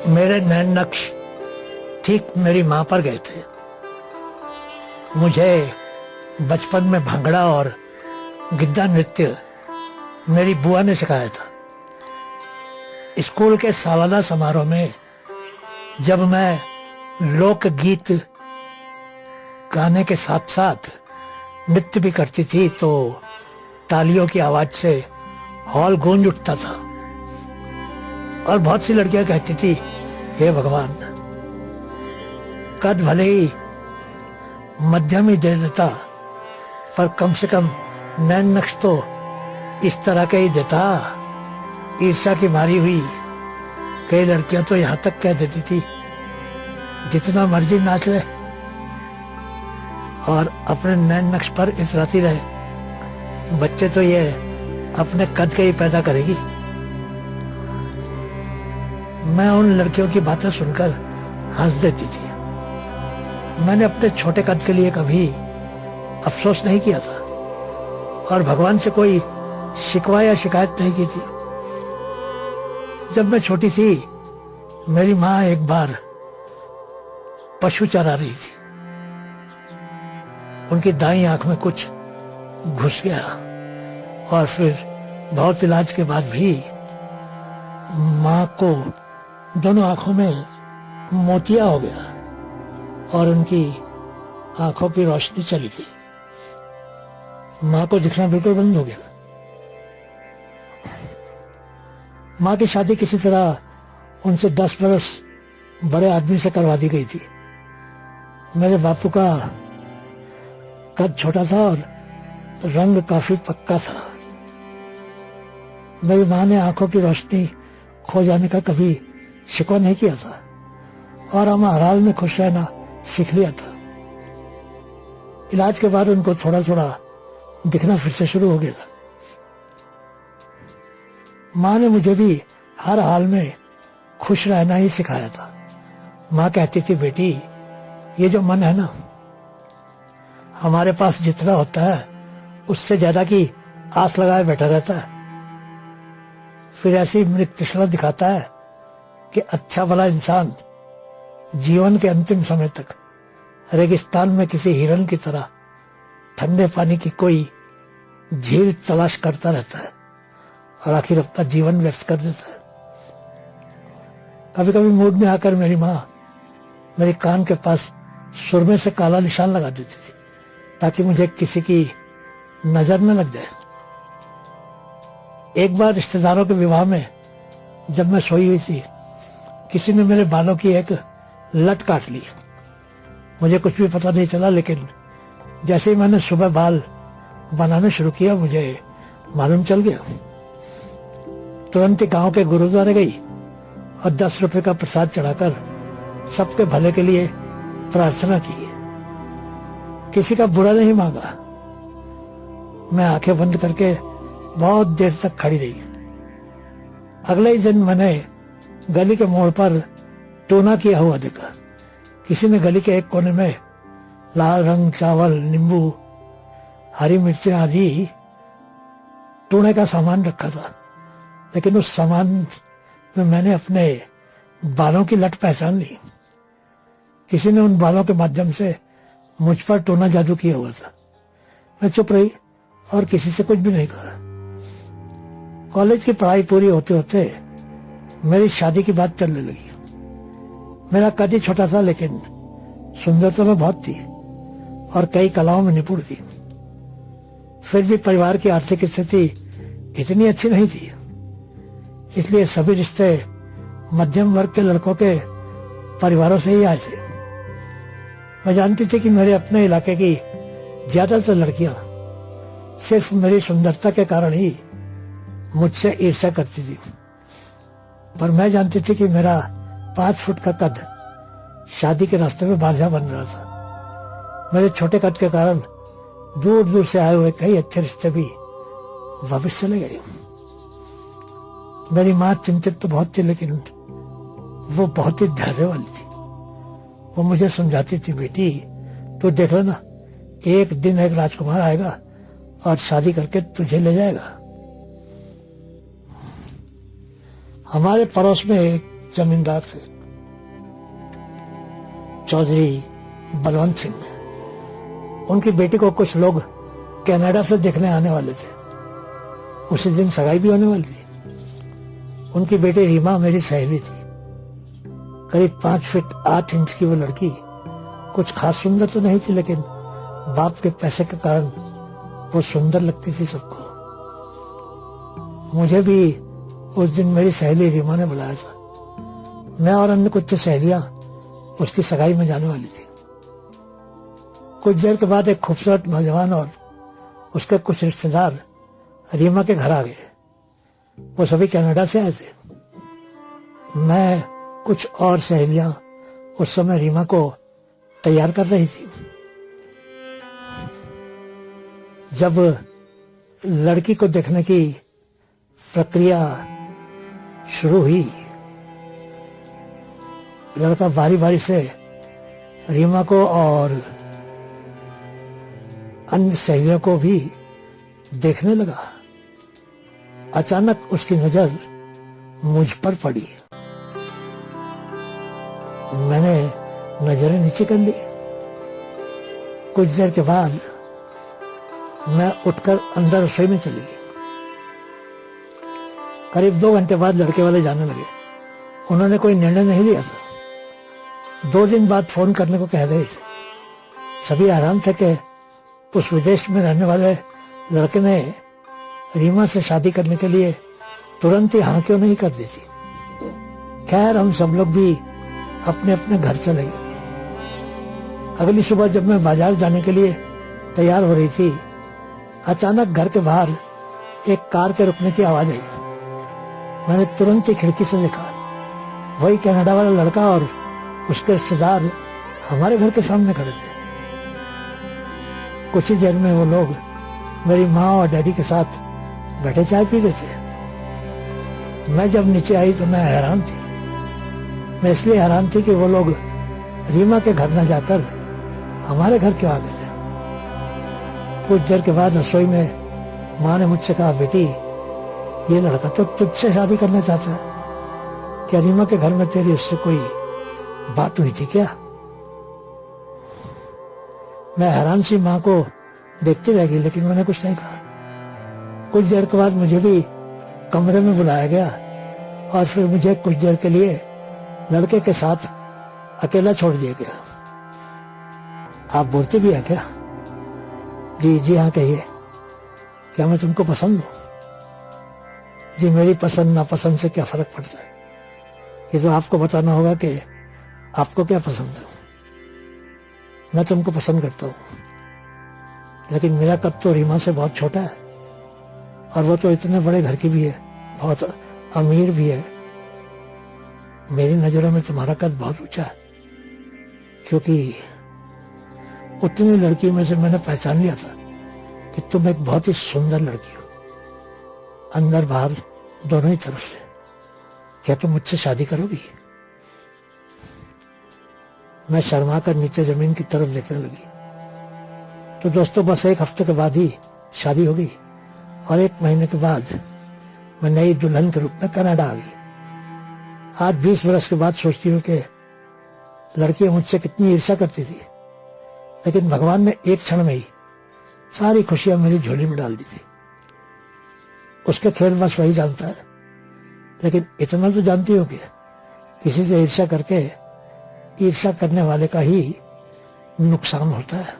मेरे नैन नक्श ठीक मेरी माँ पर गए थे। मुझे बचपन में भंगड़ा और गिद्दा नृत्य मेरी बुआ ने सिखाया था। स्कूल के सालाना समारोह में जब मैं लोकगीत गाने के साथ साथ नृत्य भी करती थी तो तालियों की आवाज से हॉल गूंज उठता था और बहुत सी लड़कियां कहती थी, हे भगवान, कद भले ही मध्यम ही दे देता पर कम से कम नैन नक्श तो इस तरह के ही देता। ईर्ष्या की मारी हुई कई लड़कियां तो यहां तक कह देती थी, जितना मर्जी नाच ले और अपने नैन नक्श पर इतराती रहे, बच्चे तो ये अपने कद के ही पैदा करेगी। मैं उन लड़कियों की बातें सुनकर हंस देती थी। मैंने अपने छोटे कद के लिए कभी अफसोस नहीं किया था और भगवान से कोई शिकवा या शिकायत नहीं की थी। जब मैं छोटी थी, मेरी माँ एक बार पशु चरा रही थी। उनकी दाईं आंख में कुछ घुस गया और फिर बहुत इलाज के बाद भी माँ को दोनों आंखों में मोतिया हो गया और उनकी आंखों की रोशनी चली गई। माँ को दिखना बिल्कुल बंद हो गया। माँ की शादी किसी तरह उनसे 10 बरस बड़े आदमी से करवा दी गई थी। मेरे बापू का कद छोटा था और रंग काफी पक्का था। मेरी माँ ने आंखों की रोशनी खो जाने का कभी शिकवा नहीं किया था और हम हर हाल में खुश रहना सीख लिया था। इलाज के बाद उनको थोड़ा थोड़ा दिखना फिर से शुरू हो गया था। माँ ने मुझे भी हर हाल में खुश रहना ही सिखाया था। माँ कहती थी, बेटी, ये जो मन है ना, हमारे पास जितना होता है उससे ज्यादा की आस लगाए बैठा रहता है। फिर ऐसी मृग तृष्णा दिखाता है कि अच्छा भला इंसान जीवन के अंतिम समय तक रेगिस्तान में किसी हिरन की तरह ठंडे पानी की कोई झील तलाश करता रहता है और आखिर अपना जीवन व्यस्त कर देता है। कभी कभी मूड में आकर मेरी माँ मेरे कान के पास सुरमे से काला निशान लगा देती थी ताकि मुझे किसी की नजर न लग जाए। एक बार रिश्तेदारों के विवाह में जब मैं सोई हुई थी, किसी ने मेरे बालों की एक लट काट ली। मुझे कुछ भी पता नहीं चला, लेकिन जैसे ही मैंने सुबह बाल बनाने शुरू किया, मुझे मालूम चल गया। तुरंत ही गांव के गुरुद्वारे गई और 10 रुपए का प्रसाद चढ़ाकर सबके भले के लिए प्रार्थना की। किसी का बुरा नहीं मांगा। मैं आंखें बंद करके बहुत देर तक खड़ी रही। अगले ही दिन मैंने गली के मोड़ पर टोना किया हुआ देखा। किसी ने गली के एक कोने में लाल रंग, चावल, नींबू, हरी मिर्चें आदि टूने का सामान रखा था, लेकिन उस सामान में मैंने अपने बालों की लट पहचान ली। किसी ने उन बालों के माध्यम से मुझ पर टोना जादू किया हुआ था। मैं चुप रही और किसी से कुछ भी नहीं कहा। कॉलेज की पढ़ाई पूरी होते होते मेरी शादी की बात चलने लगी। मेरा कद ही छोटा था, लेकिन सुंदरता में बहुत थी और कई कलाओं में निपुण थी। फिर भी परिवार की आर्थिक स्थिति इतनी अच्छी नहीं थी, इसलिए सभी रिश्ते मध्यम वर्ग के लड़कों के परिवारों से ही आए थे। मैं जानती थी कि मेरे अपने इलाके की ज्यादातर लड़कियां सिर्फ मेरी सुंदरता के कारण ही मुझसे ईर्ष्या करती थी, पर मैं जानती थी कि मेरा 5 फुट का कद शादी के रास्ते में बाधा बन रहा था। मेरे छोटे कद के कारण दूर दूर से आए हुए कई अच्छे रिश्ते भी वापस चले गए। मेरी माँ चिंतित तो बहुत थी, लेकिन वो बहुत ही धैर्य वाली थी। वो मुझे समझाती थी, बेटी, तू देख लेना, एक दिन एक राजकुमार आएगा और शादी करके तुझे ले जाएगा। हमारे पड़ोस में एक जमींदार थे। चौधरी बलवंत सिंह। उनकी बेटी को कुछ लोग कनाडा से देखने आने वाले थे। उसी दिन सगाई भी होने वाली थी। उनकी बेटी रीमा मेरी सहेली थी। करीब 5 फीट 8 इंच की वो लड़की कुछ खास सुंदर तो नहीं थी, लेकिन बाप के पैसे के कारण वो सुंदर लगती थी सबको। मुझे भी उस दिन मेरी सहेली रीमा ने बुलाया था। मैं और अन्य कुछ सहेलियां उसकी सगाई में जाने वाली थी। कुछ देर के बाद एक खूबसूरत नौजवान और उसके कुछ रिश्तेदार रीमा के घर आ गए। वो सभी कनाडा से आए थे। मैं कुछ और सहेलियां उस समय रीमा को तैयार कर रही थी। जब लड़की को देखने की प्रक्रिया शुरू हुई, लड़का बारी बारी से रीमा को और अन्य सहेलियों को भी देखने लगा। अचानक उसकी नजर मुझ पर पड़ी। मैंने नजरें नीचे कर ली। कुछ देर के बाद मैं उठकर अंदर रसोई में चली गई। करीब 2 घंटे बाद लड़के वाले जाने लगे। उन्होंने कोई निर्णय नहीं लिया था। 2 दिन बाद फोन करने को कह रहे थे। सभी हैरान थे कि उस विदेश में रहने वाले लड़के ने रीमा से शादी करने के लिए तुरंत ही हाँ क्यों नहीं कर दी थी। खैर, हम सब लोग भी अपने अपने घर चले गए। अगली सुबह जब मैं बाजार जाने के लिए तैयार हो रही थी, अचानक घर के बाहर एक कार के रुकने की आवाज आई। मैंने तुरंत ही खिड़की से देखा। वही कनाडा वाला लड़का और उसके रिश्तेदार हमारे घर के सामने खड़े थे। कुछ ही देर में वो लोग मेरी माँ और डैडी के साथ बैठे चाय पी रहे थे। मैं जब नीचे आई तो मैं हैरान थी। मैं इसलिए हैरान थी कि वो लोग रीमा के घर न जाकर हमारे घर क्यों आ गए थे। कुछ देर के बाद रसोई में माँ ने मुझसे कहा, बेटी, ये लड़का तो तुझसे शादी करना चाहता है। क्या रीमा के घर में तेरी उससे कोई बात हुई थी क्या? मैं हैरान सी माँ को देखती रह गई, लेकिन मैंने कुछ नहीं कहा। कुछ देर के बाद मुझे भी कमरे में बुलाया गया और फिर मुझे कुछ देर के लिए लड़के के साथ अकेला छोड़ दिया गया। आप बोलते भी हैं क्या? जी हाँ, कहिए। क्या मैं तुमको पसंद हूँ? जी, मेरी पसंद नापसंद से क्या फर्क पड़ता है? ये तो आपको बताना होगा कि आपको क्या पसंद है। मैं तुमको पसंद करता हूँ, लेकिन मेरा कद तो रीमा से बहुत छोटा है और वो तो इतने बड़े घर की भी है, बहुत अमीर भी है। मेरी नजरों में तुम्हारा कद बहुत ऊंचा है, क्योंकि उतनी लड़कियों में से मैंने पहचान लिया था कि तुम एक बहुत ही सुंदर लड़की हो, अंदर बाहर दोनों ही तरफ से। क्या तुम मुझसे शादी करोगी? मैं शर्मा कर नीचे जमीन की तरफ देखने लगी। तो दोस्तों, बस 1 हफ्ते के बाद ही शादी हो गई और 1 महीने के बाद मैं नई दुल्हन के रूप में कनाडा आ गई। आज 20 बरस के बाद सोचती हूँ कि लड़कियां मुझसे कितनी ईर्ष्या करती थी, लेकिन भगवान ने एक क्षण में ही सारी खुशियां मेरी झोली में डाल दी थी। उसके खेल बस वही जानता है, लेकिन इतना तो जानती हूँ कि किसी से ईर्ष्या करके ईर्ष्या करने वाले का ही नुकसान होता है।